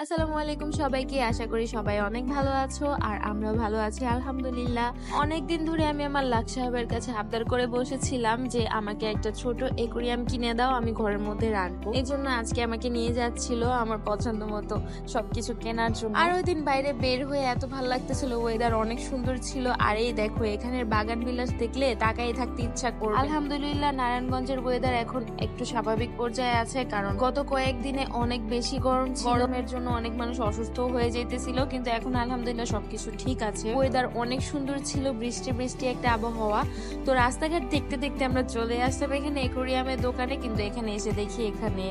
আসসালামু আলাইকুম সবাইকে। আশা করি সবাই অনেক ভালো আছো আর আমরাও ভালো আছি আলহামদুলিল্লাহ। অনেকদিন ধরে আমি আমার লাক সাহেবের কাছে আবদার করে বসেছিলাম যে আমাকে একটা ছোট একুরিয়াম কিনে দাও, আমি ঘরের মধ্যে রাখবো। এই জন্য আজকে আমাকে নিয়ে যাচ্ছিল আমার পছন্দ মতো সবকিছু কেনার জন্য। আর ওই দিন বাইরে বের হয়ে এত ভালো লাগতেছিল, ওয়েদার অনেক সুন্দর ছিল। আর এই দেখো এখানের বাগান বিলাস দেখলে তাকাই থাকতে ইচ্ছা করবে। আলহামদুলিল্লাহ নারায়ণগঞ্জের ওয়েদার এখন একটু স্বাভাবিক পর্যায়ে আছে, কারণ গত কয়েকদিনে অনেক বেশি গরম ছিল। গরমের জন্য অনেক মানুষ অসুস্থ হয়ে যেতেছিল, কিন্তু এখন আলহামদুলিল্লাহ সবকিছু ঠিক আছে। ওয়েদার অনেক সুন্দর ছিল, বৃষ্টি বৃষ্টি একটা আবহাওয়া। তো রাস্তাঘাট দেখতে দেখতে আমরা চলে আসলাম এখানে একুরিয়ামের দোকানে, কিন্তু এখানে এসে দেখি এখানে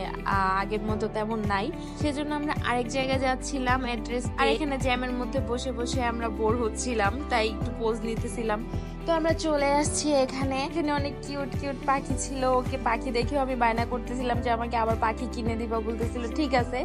আগের মতো তেমন নাই। সেজন্য আমরা আরেক জায়গায় যাচ্ছিলাম অ্যাড্রেস। আর এখানে জ্যামের মধ্যে বসে বসে আমরা বোর হচ্ছিলাম, তাই একটু পোজ নিতেছিলাম। তো আমরা চলে আসছি এখানে অনেক কিউট কিউট পাখি ছিল। ওকে পাখি দেখেও আমি বায়না করতেছিলাম যে আমাকে আবার পাখি কিনে দিবা, বলতেছিল ঠিক আছে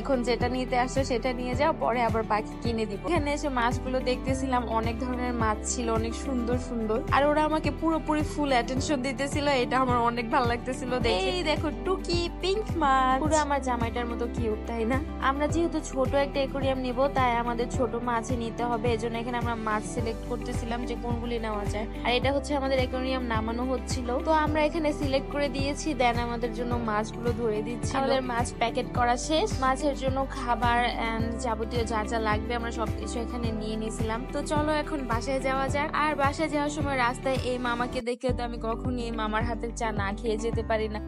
এখন যেটা নিতে আসছো সেটা নিয়ে যাও, পরে আবার পাখি কিনে দিব। এখানে এসে মাছগুলো দেখতেছিলাম, অনেক ধরনের মাছ ছিল, অনেক সুন্দর সুন্দর। আর ওরা আমাকে পুরোপুরি ফুল অ্যাটেনশন দিতেছিল, এটা আমার অনেক ভালো লাগতেছিল দেখে। এই দেখো টুকি পিঙ্ক মাছ, পুরো আমার জামাইটার মতো কিউট, তাই না? আমরা যেহেতু ছোট একটা একুরিয়াম নিব, তাই আমাদের ছোট মাছই নিতে হবে। এজন্য এখানে আমরা মাছ সিলেক্ট করতেছিলাম যে কোনগুলি নেওয়া যায়। আর এটা হচ্ছে আমাদের একুরিয়াম নামানো হচ্ছিল, তো আমরা এখানে সিলেক্ট করে দিয়েছি। দেন আমাদের জন্য মাছগুলো ধরে দিচ্ছি। আমাদের মাছ প্যাকেট করা শেষ। মাছের জন্য খাবার এন্ড যাবতীয় যা যা লাগবে আমরা সবকিছু এখানে নিয়ে নিয়েছিলাম। তো চলো এখন বাসায় যাওয়া যাক। আর বাসায় যাওয়ার সময় রাস্তায় এই মামাকে দেখলে তো আমি কখনই এই মামার হাতের চা না খেয়ে যেতে পারি না।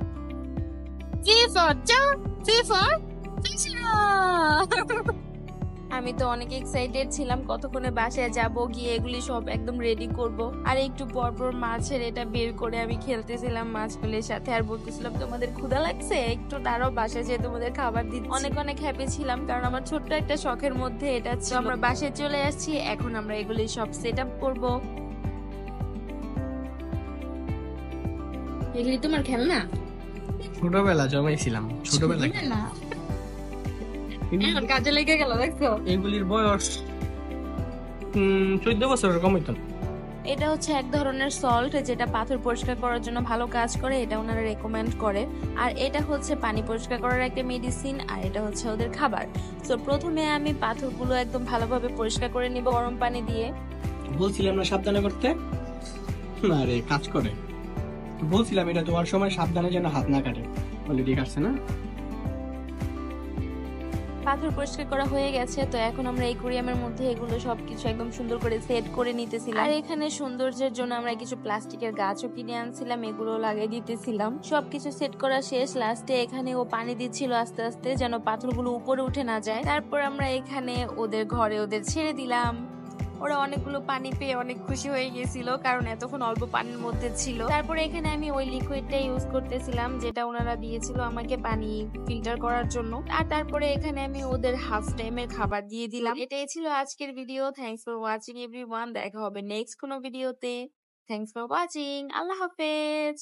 আমি তো অনেক এক্সাইটেড ছিলাম, কতক্ষণে বাসায় যাব, গিয়ে এগুলি সব একদম রেডি করব। আর একটু পরপর মাছের এটা বের করে আমি খেলতেছিলাম মাছগুলির সাথে, আর বলতেছিলাম তোমাদের ক্ষুধা লাগছে, একটু দাঁড়াও বাসায় যেয়ে তোমাদের খাবার দিচ্ছি। অনেক অনেক হ্যাপি ছিলাম, কারণ আমার ছোট্ট একটা শখের মধ্যে এটা ছিল। আমরা বাসায় চলে আসছি, এখন আমরা এগুলি সব সেট আপ করবো। এগুলি তোমার খেলনা? ছোটবেলা জমাইছিলাম, ছোটবেলা না কাজে লেগে গেল, দেখছো? এগুলির বয়স 14 বছরের কম হইতো না। এটা হচ্ছে এক ধরনের সল্ট, যেটা পাথর পরিষ্কার করার জন্য ভালো কাজ করে, এটা ওনারা রেকমেন্ড করে। আর এটা হচ্ছে পানি পরিষ্কার করার একটা মেডিসিন, আর এটা হচ্ছে ওদের খাবার। তো প্রথমে আমি পাথরগুলো একদম ভালোভাবে পরিষ্কার করে নিব গরম পানি দিয়ে। বলছিলাম না সাবধানে করতে, না রে কাজ করে। বলছিলাম এটা তোমার সময় সাবধানে যেন হাত না কাটে। অলরেডি কাটছে না? পাথর পরিষ্কার করা হয়ে গেছে, তো এখন আমরা একুরিয়ামের মধ্যে এগুলো সবকিছু একদম সুন্দর করে সেট করে নিতেছিলাম। আর এখানে সৌন্দর্যের জন্য আমরা কিছু প্লাস্টিকের গাছও কিনে আনছিলাম, এগুলো লাগিয়ে দিতেছিলাম। সবকিছু সেট করা শেষ, লাস্টে এখানে ও পানি দিচ্ছিল আস্তে আস্তে, যেন পাথরগুলো উপরে উঠে না যায়। তারপর আমরা এখানে ওদের ঘরে ওদের ছেড়ে দিলাম। ওরা অনেকগুলো পানি পেয়ে অনেক খুশি হয়ে গেছিল, কারণ এতক্ষণ অল্প পানির মধ্যে ছিল। তারপরে এখানে আমি ওই লিকুইডটা ইউজ করতেছিলাম, যেটা ওনারা দিয়েছিল আমাকে পানি ফিল্টার করার জন্য। আর তারপরে এখানে আমি ওদের হাফ টাইমের খাবার দিয়ে দিলাম। এটাই ছিল আজকের video. Thanks for watching everyone. দেখা হবে নেক্সট কোনো ভিডিওতে। Thanks for watching. আল্লাহ হাফেজ।